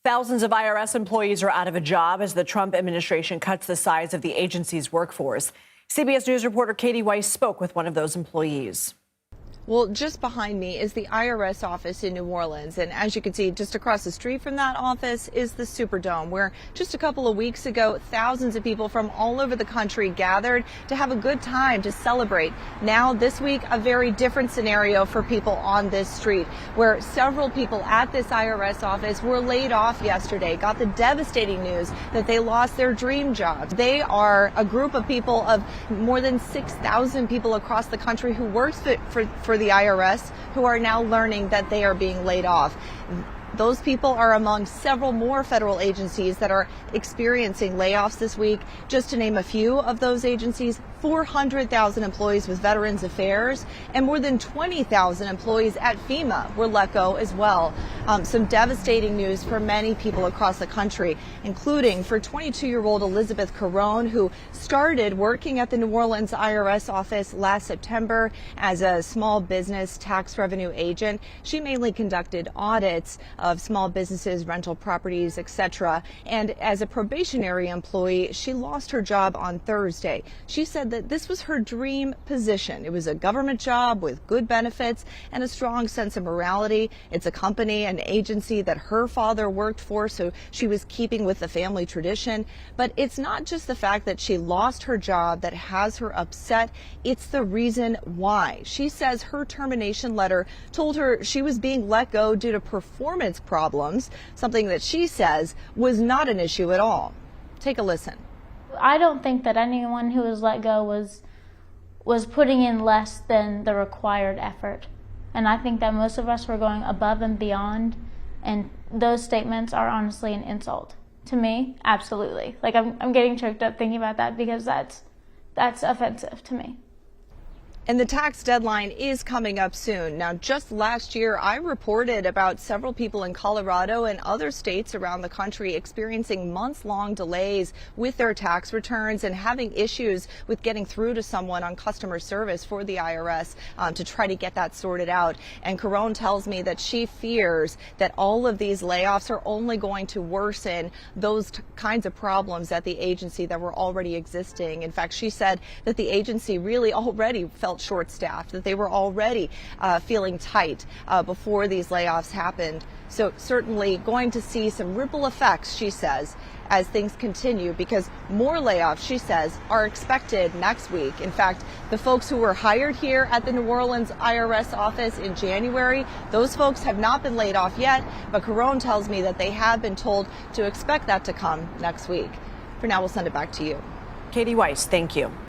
Thousands of IRS employees are out of a job as the Trump administration cuts the size of the agency's workforce. CBS News reporter Kati Weis spoke with one of those employees. Well, just behind me is the IRS office in New Orleans. And as you can see, just across the street from that office is the Superdome, where just a couple of weeks ago, thousands of people from all over the country gathered to have a good time, to celebrate. Now, this week, a very different scenario for people on this street, where several people at this IRS office were laid off yesterday, got the devastating news that they lost their dream jobs. They are a group of people of more than 6,000 people across the country who works for the IRS, who are now learning that they are being laid off. Those people are among several more federal agencies that are experiencing layoffs this week. Just to name a few of those agencies, 400,000 employees with Veterans Affairs and more than 20,000 employees at FEMA were let go as well. Some devastating news for many people across the country, including for 22-year-old Elizabeth Carone, who started working at the New Orleans IRS office last September as a small business tax revenue agent. She mainly conducted audits of small businesses, rental properties, etc. And as a probationary employee, she lost her job on Thursday. She said that this was her dream position. It was a government job with good benefits and a strong sense of morality. It's a company, an agency that her father worked for, so she was keeping with the family tradition. But it's not just the fact that she lost her job that has her upset. It's the reason why. She says her termination letter told her she was being let go due to performance problems, something that she says was not an issue at all. Take a listen. I don't think that anyone who was let go was putting in less than the required effort. And I think that most of us were going above and beyond, and those statements are honestly an insult to me. Absolutely. Like I'm getting choked up thinking about that, because that's offensive to me. And the tax deadline is coming up soon. Now, just last year, I reported about several people in Colorado and other states around the country experiencing months-long delays with their tax returns and having issues with getting through to someone on customer service for the IRS to try to get that sorted out. And Carone tells me that she fears that all of these layoffs are only going to worsen those kinds of problems at the agency that were already existing. In fact, she said that the agency really already felt short-staffed, that they were already feeling tight before these layoffs happened. So certainly going to see some ripple effects, she says, as things continue, because more layoffs, she says, are expected next week. In fact, the folks who were hired here at the New Orleans IRS office in January, those folks have not been laid off yet, but Carone tells me that they have been told to expect that to come next week. For now, we'll send it back to you. Kati Weis, thank you.